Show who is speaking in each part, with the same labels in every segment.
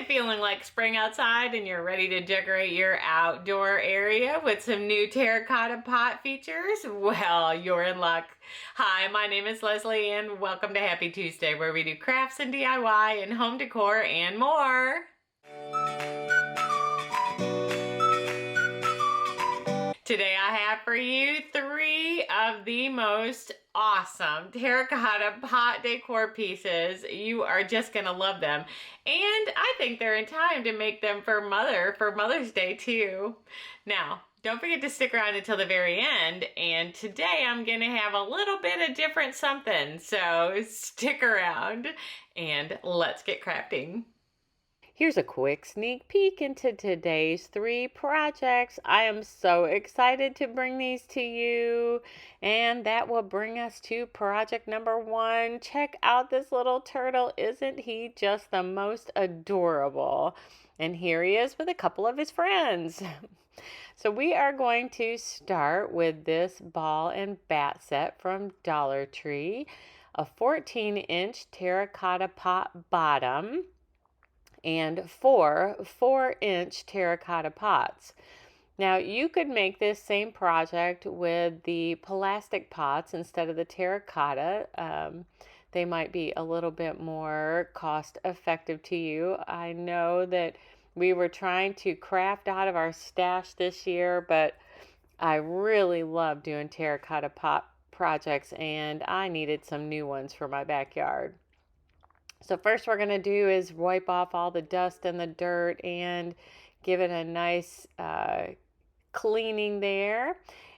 Speaker 1: feeling like spring outside and you're ready to decorate your outdoor area with some new terracotta pot features? Well, you're in luck. Hi, my name is Leslie and welcome to Happy Tuesday, where we do crafts and DIY and home decor and more. Today I have for you 3 of the most awesome terracotta pot decor pieces. You are just gonna love them. And I think they're in time to make them for Mother's Day too. Now, don't forget to stick around until the very end. And today I'm gonna have a little bit of different something. So stick around and let's get crafting. Here's a quick sneak peek into today's 3 projects. I am so excited to bring these to you. And that will bring us to project number 1. Check out this little turtle. Isn't he just the most adorable? And here he is with a couple of his friends. So we are going to start with this ball and bat set from Dollar Tree. A 14-inch terracotta pot bottom and 4 4-inch terracotta pots. Now you could make this same project with the plastic pots instead of the terracotta. They might be a little bit more cost effective to you. I know that we were trying to craft out of our stash this year, but I really love doing terracotta pot projects and I needed some new ones for my backyard. So first we're going to do is wipe off all the dust and the dirt and give it a nice cleaning there.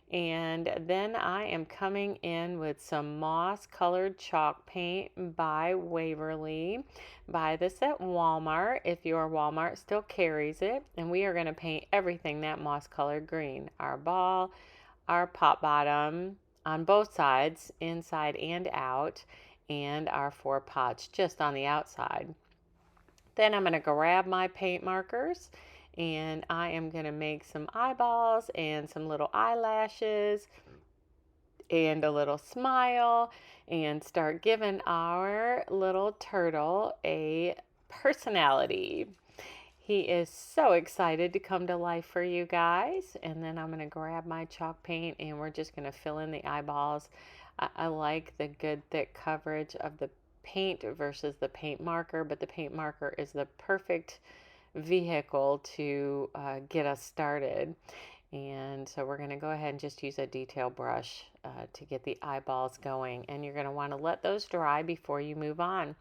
Speaker 1: And then I am coming in with some moss colored chalk paint by Waverly. Buy this at Walmart if your Walmart still carries it. And we are going to paint everything that moss colored green. Our ball, our pot bottom on both sides, inside and out, and our 4 pots just on the outside. Then I'm going to grab my paint markers and I am going to make some eyeballs and some little eyelashes and a little smile and start giving our little turtle a personality. He is so excited to come to life for you guys. And then I'm going to grab my chalk paint and we're just going to fill in the eyeballs. I like the good thick coverage of the paint versus the paint marker, but the paint marker is the perfect vehicle to get us started. And so we're going to go ahead and just use a detail brush to get the eyeballs going. And you're going to want to let those dry before you move on.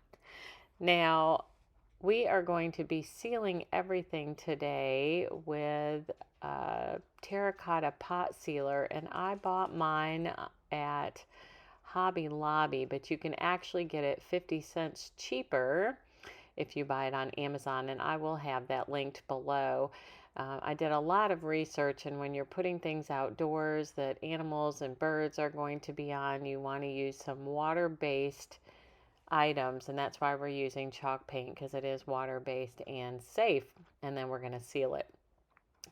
Speaker 1: Now, we are going to be sealing everything today with terracotta pot sealer, and I bought mine at Hobby Lobby, but you can actually get it 50 cents cheaper if you buy it on Amazon, and I will have that linked below. I did a lot of research, and when you're putting things outdoors that animals and birds are going to be on, you want to use some water-based items, and that's why we're using chalk paint, because it is water-based and safe. And then we're going to seal it.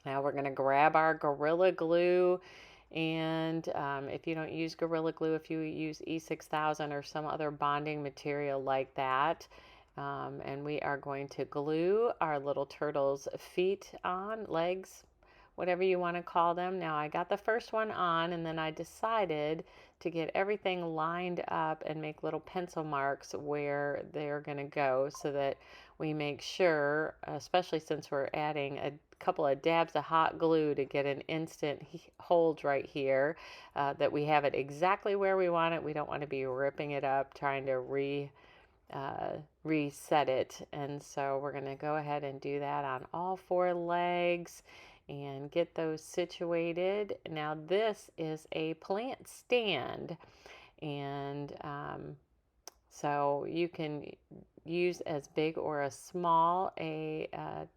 Speaker 1: Now we're going to grab our Gorilla Glue, and if you don't use Gorilla Glue, if you use E6000 or some other bonding material like that, and we are going to glue our little turtle's feet on, legs, whatever you want to call them. Now I got the first one on, and then I decided to get everything lined up and make little pencil marks where they're going to go, so that we make sure, especially since we're adding a couple of dabs of hot glue to get an instant hold right here, that we have it exactly where we want it. We don't want to be ripping it up, trying to reset it. And so we're going to go ahead and do that on all 4 legs and get those situated. Now this is a plant stand, and so you can use as big or as small a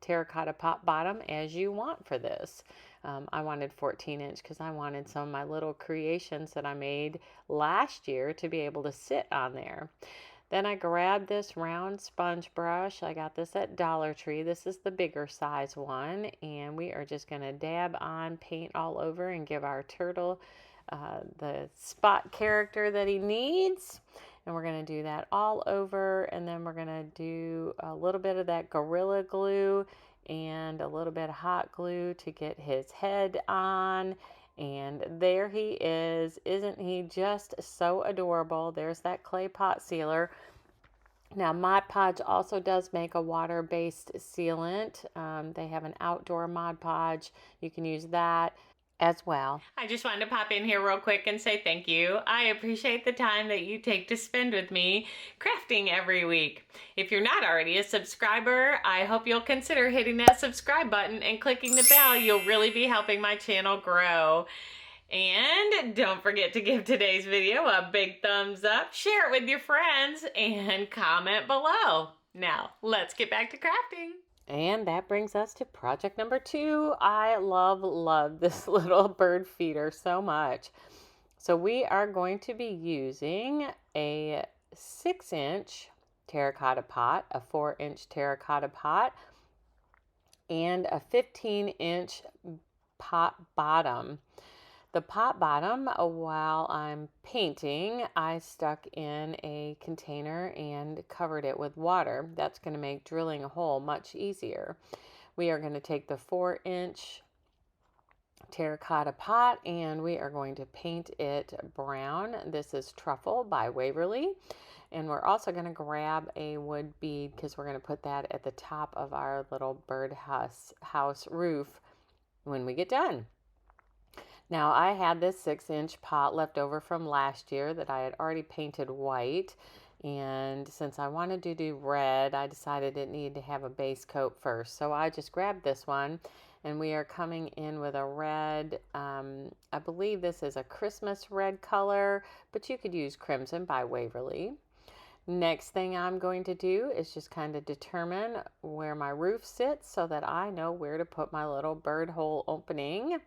Speaker 1: terracotta pot bottom as you want for this. I wanted 14-inch because I wanted some of my little creations that I made last year to be able to sit on there. Then I grabbed this round sponge brush. I got this at Dollar Tree. This is the bigger size one, and we are just going to dab on paint all over and give our turtle the spot character that he needs. And we're going to do that all over, and then we're going to do a little bit of that Gorilla Glue and a little bit of hot glue to get his head on. And there he is. Isn't he just so adorable? There's that clay pot sealer. Now, Mod Podge also does make a water-based sealant. They have an outdoor Mod Podge. You can use that as well. I just wanted to pop in here real quick and say thank you. I appreciate the time that you take to spend with me crafting every week. If you're not already a subscriber, I hope you'll consider hitting that subscribe button and clicking the bell. You'll really be helping my channel grow. And don't forget to give today's video a big thumbs up, share it with your friends, and comment below. Now, let's get back to crafting. And that brings us to project number 2. I love this little bird feeder so much. So we are going to be using a 6-inch terracotta pot, a 4-inch terracotta pot, and a 15-inch pot bottom. The pot bottom, while I'm painting, I stuck in a container and covered it with water. That's going to make drilling a hole much easier. We are going to take the 4-inch terracotta pot and we are going to paint it brown. This is Truffle by Waverly. And we're also going to grab a wood bead because we're going to put that at the top of our little birdhouse roof when we get done. Now, I had this 6-inch pot left over from last year that I had already painted white. And since I wanted to do red, I decided it needed to have a base coat first. So I just grabbed this one, and we are coming in with a red. I believe this is a Christmas red color, but you could use Crimson by Waverly. Next thing I'm going to do is just kind of determine where my roof sits so that I know where to put my little bird hole opening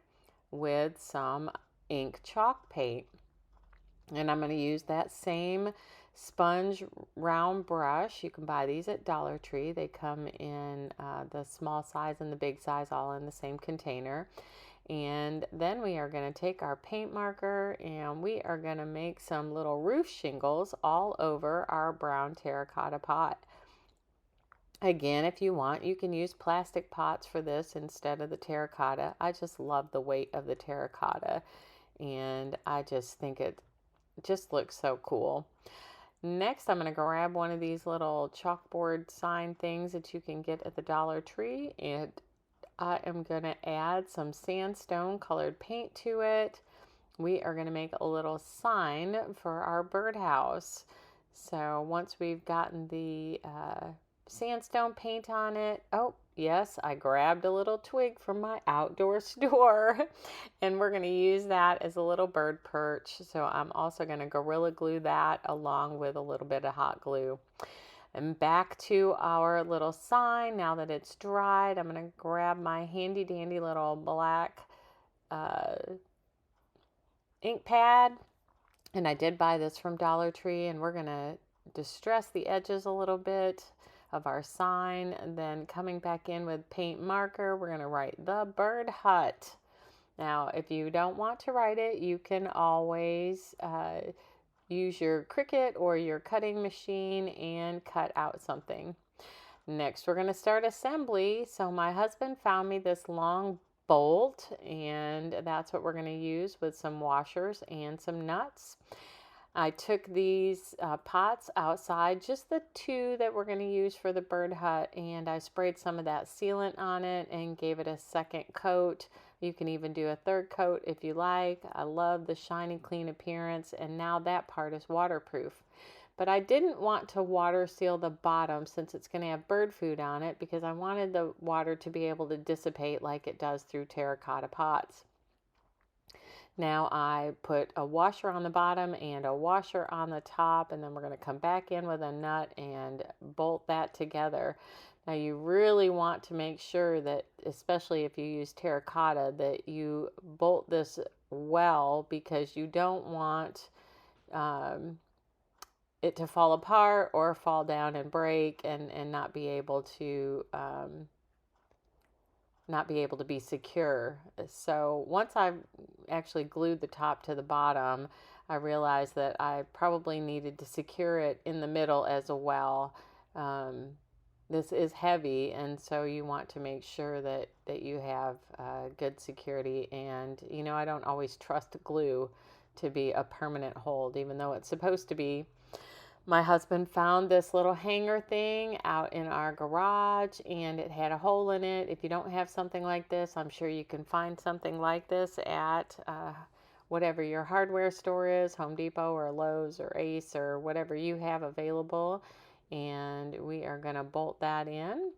Speaker 1: with some ink chalk paint. And I'm going to use that same sponge round brush. You can buy these at Dollar Tree. They come in the small size and the big size all in the same container. And then we are going to take our paint marker and we are going to make some little roof shingles all over our brown terracotta pot. Again, if you want, you can use plastic pots for this instead of the terracotta. I just love the weight of the terracotta, and I just think it just looks so cool. Next, I'm going to grab one of these little chalkboard sign things that you can get at the Dollar Tree, and I am going to add some sandstone colored paint to it. We are going to make a little sign for our birdhouse. So once we've gotten the sandstone paint on it. Oh, yes, I grabbed a little twig from my outdoor store and we're going to use that as a little bird perch. So I'm also going to Gorilla Glue that along with a little bit of hot glue. And back to our little sign. Now that it's dried, I'm going to grab my handy dandy little black ink pad. And I did buy this from Dollar Tree, and we're going to distress the edges a little bit of our sign, and then coming back in with paint marker, we're going to write the bird hut. Now, if you don't want to write it, you can always use your Cricut or your cutting machine and cut out something. Next, we're going to start assembly. So my husband found me this long bolt, and that's what we're going to use with some washers and some nuts. I took these pots outside, just the 2 that we're going to use for the bird hut, and I sprayed some of that sealant on it and gave it a second coat. You can even do a 3rd coat if you like. I love the shiny, clean appearance, and now that part is waterproof. But I didn't want to water seal the bottom since it's going to have bird food on it because I wanted the water to be able to dissipate like it does through terracotta pots. Now I put a washer on the bottom and a washer on the top, and then we're going to come back in with a nut and bolt that together. Now you really want to make sure that, especially if you use terracotta, that you bolt this well because you don't want it to fall apart or fall down and break and not be able to be secure. So once I've actually glued the top to the bottom, I realized that I probably needed to secure it in the middle as well. Um, this is heavy, and so you want to make sure that you have good security. And, you know, I don't always trust glue to be a permanent hold, even though it's supposed to be. My husband found this little hanger thing out in our garage, and it had a hole in it. If you don't have something like this, I'm sure you can find something like this at whatever your hardware store is, Home Depot or Lowe's or Ace or whatever you have available. And we are going to bolt that in.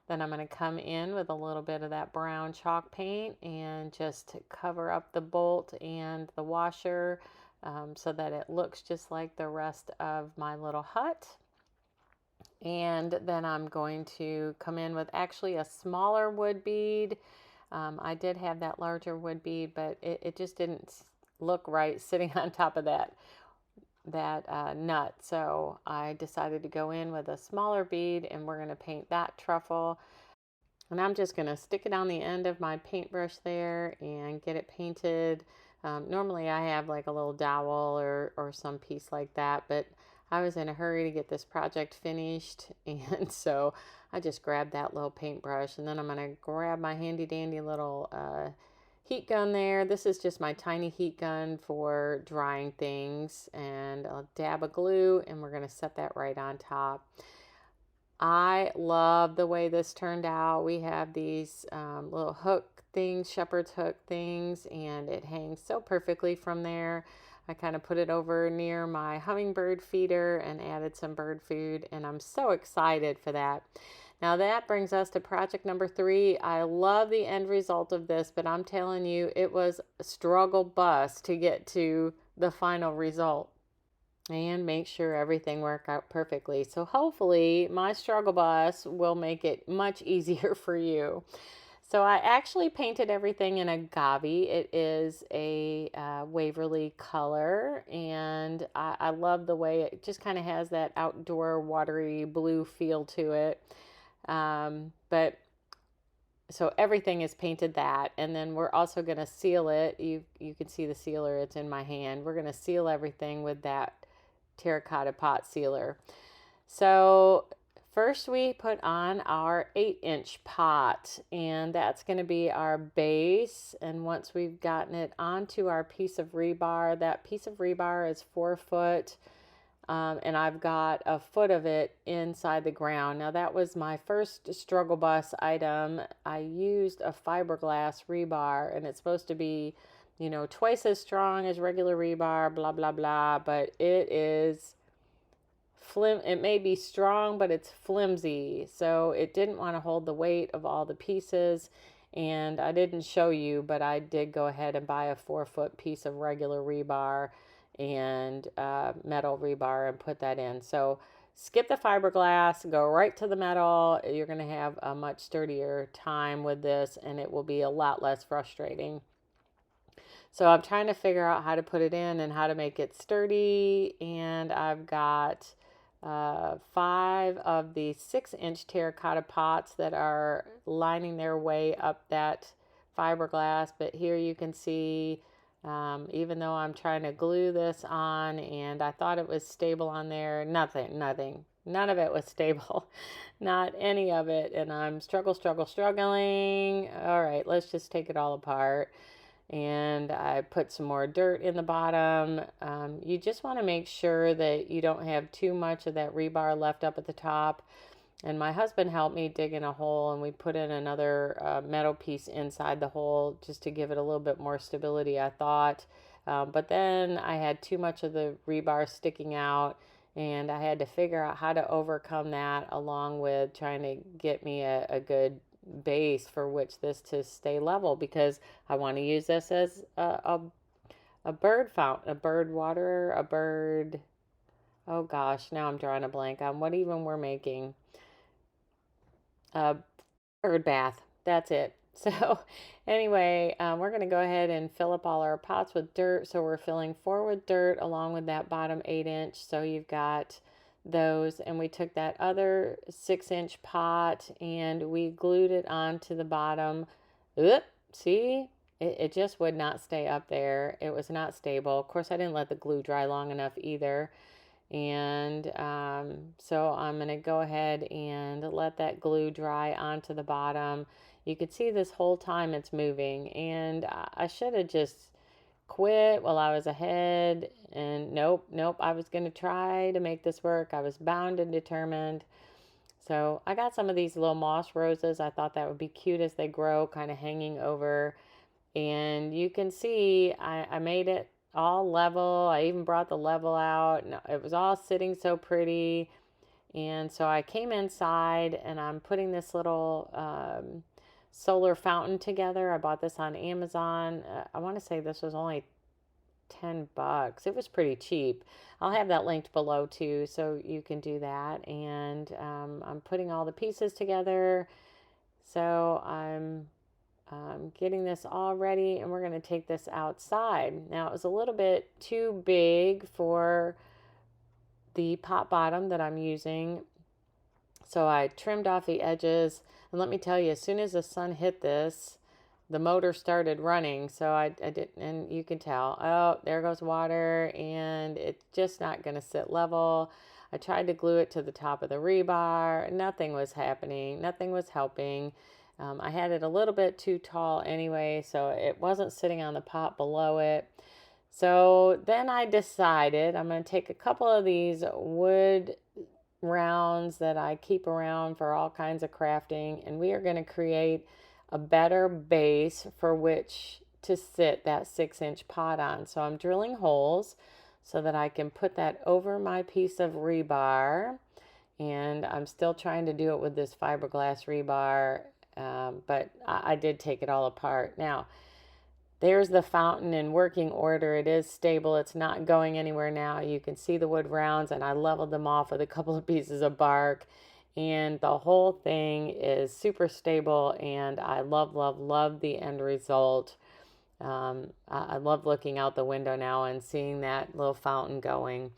Speaker 1: Then I'm going to come in with a little bit of that brown chalk paint and just cover up the bolt and the washer so that it looks just like the rest of my little hut. And then I'm going to come in with actually a smaller wood bead. I did have that larger wood bead, but it just didn't look right sitting on top of that nut. So I decided to go in with a smaller bead, and we're going to paint that truffle. And I'm just going to stick it on the end of my paintbrush there and get it painted. Normally I have like a little dowel or some piece like that, but I was in a hurry to get this project finished, and so I just grabbed that little paintbrush, and then I'm going to grab my handy dandy little heat gun there. This is just my tiny heat gun for drying things, and I'll dab a glue, and we're going to set that right on top. I love the way this turned out. We have these little hook things, shepherd's hook things, and it hangs so perfectly from there. I kind of put it over near my hummingbird feeder and added some bird food, and I'm so excited for that. Now that brings us to project number 3. I love the end result of this, but I'm telling you, it was a struggle bus to get to the final result and make sure everything worked out perfectly. So hopefully my struggle bus will make it much easier for you. So I actually painted everything in agave. It is a Waverly color, and I love the way it just kind of has that outdoor watery blue feel to it. But so everything is painted that, and then we're also going to seal it. You can see the sealer, it's in my hand. We're going to seal everything with that terracotta pot sealer. So first we put on our 8-inch pot, and that's going to be our base. And once we've gotten it onto our piece of rebar, that piece of rebar is 4 foot, and I've got a foot of it inside the ground. Now that was my first struggle bus item. I used a fiberglass rebar, and it's supposed to be, you know, twice as strong as regular rebar, blah, blah, blah, but it is it may be strong, but it's flimsy, so it didn't want to hold the weight of all the pieces. And I didn't show you, but I did go ahead and buy a 4-foot piece of regular rebar and metal rebar and put that in. So skip the fiberglass, go right to the metal. You're going to have a much sturdier time with this, and it will be a lot less frustrating. So I'm trying to figure out how to put it in and how to make it sturdy, and I've got 5 of the 6-inch terracotta pots that are lining their way up that fiberglass. But here you can see, even though I'm trying to glue this on and I thought it was stable on there, nothing, none of it was stable, not any of it. And I'm struggling. All right, let's just take it all apart. And I put some more dirt in the bottom. You just want to make sure that you don't have too much of that rebar left up at the top. And my husband helped me dig in a hole, and we put in another metal piece inside the hole just to give it a little bit more stability, I thought. But then I had too much of the rebar sticking out, and I had to figure out how to overcome that, along with trying to get me a good base for which this to stay level, because I want to use this as a bird fountain, a bird waterer, a bird, oh gosh, now I'm drawing a blank on what even we're making. A bird bath, that's it. So anyway, we're going to go ahead and fill up all our pots with dirt. So we're filling 4 with dirt along with that bottom 8-inch. So you've got those, and we took that other 6-inch pot and we glued it onto the bottom. Oop, see, it just would not stay up there. It was not stable. Of course, I didn't let the glue dry long enough either. And so I'm going to go ahead and let that glue dry onto the bottom. You could see this whole time it's moving, and I should have just quit while I was ahead. And nope, I was going to try to make this work. I was bound and determined. So I got some of these little moss roses. I thought that would be cute as they grow, kind of hanging over. And you can see I made it all level. I even brought the level out, and it was all sitting so pretty. And so I came inside, and I'm putting this little solar fountain together. I bought this on Amazon. I want to say this was only $10. It was pretty cheap. I'll have that linked below too, so you can do that. And I'm putting all the pieces together. So I'm getting this all ready, and we're going to take this outside. Now, it was a little bit too big for the pot bottom that I'm using, so I trimmed off the edges. And let me tell you, as soon as the sun hit this, the motor started running. So I did, and you can tell, oh, there goes water, and it's just not going to sit level. I tried to glue it to the top of the rebar. Nothing was happening. Nothing was helping. I had it a little bit too tall anyway, so it wasn't sitting on the pot below it. So then I decided I'm going to take a couple of these wood rounds that I keep around for all kinds of crafting, and we are going to create a better base for which to sit that 6-inch pot on. So I'm drilling holes so that I can put that over my piece of rebar, and I'm still trying to do it with this fiberglass rebar. But I did take it all apart. Now, there's the fountain in working order. It is stable. It's not going anywhere now. You can see the wood rounds, and I leveled them off with a couple of pieces of bark. And the whole thing is super stable, and I love the end result. I love looking out the window now and seeing that little fountain going.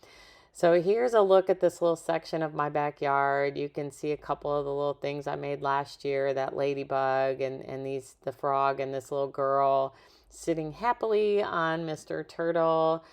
Speaker 1: So here's a look at this little section of my backyard. You can see a couple of the little things I made last year, that ladybug and the frog and this little girl sitting happily on Mr. Turtle.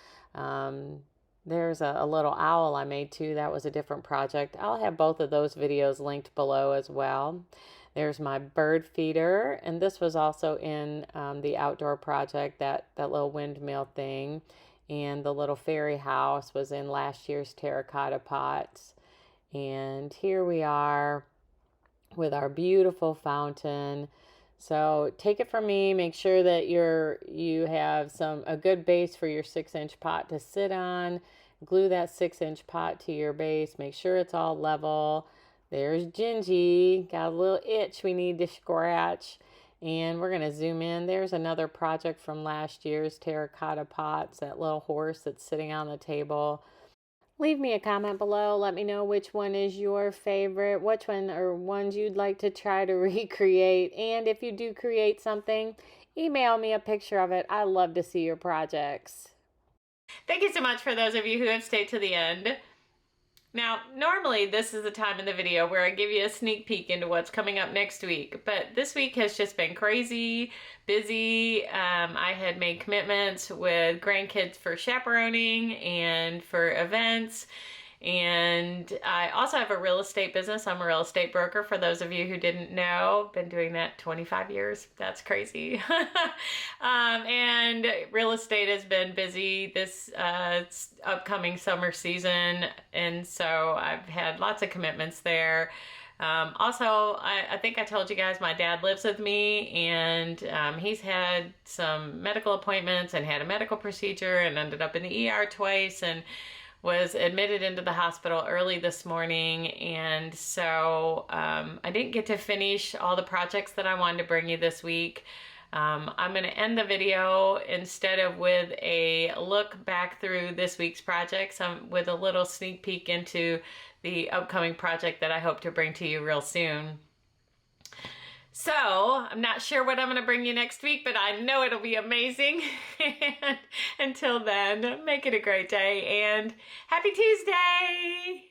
Speaker 1: There's a little owl I made too. That was a different project. I'll have both of those videos linked below as well. There's my bird feeder, and this was also in the outdoor project, that little windmill thing. And the little fairy house was in last year's terracotta pots. And here we are with our beautiful fountain. So take it from me, make sure that you have a good base for your 6-inch pot to sit on. Glue that 6-inch pot to your base. Make sure it's all level. There's Gingy, got a little itch we need to scratch. And we're going to zoom in. There's another project from last year's terracotta pots, that little horse that's sitting on the table. Leave me a comment below. Let me know which one is your favorite, which one or ones you'd like to try to recreate. And if you do create something, email me a picture of it. I love to see your projects. Thank you so much for those of you who have stayed to the end. Now, normally this is the time in the video where I give you a sneak peek into what's coming up next week, but this week has just been crazy, busy. I had made commitments with grandkids for chaperoning and for events, and I also have a real estate business. I'm a real estate broker, for those of you who didn't know. Been doing that 25 years. That's crazy. And real estate has been busy this upcoming summer season, and so I've had lots of commitments there. Also, I think I told you guys my dad lives with me, and he's had some medical appointments and had a medical procedure and ended up in the ER twice, and was admitted into the hospital early this morning. And so I didn't get to finish all the projects that I wanted to bring you this week. I'm going to end the video, instead of with a look back through this week's projects, with a little sneak peek into the upcoming project that I hope to bring to you real soon. So I'm not sure what I'm going to bring you next week, but I know it'll be amazing. And until then, make it a great day, and happy Tuesday!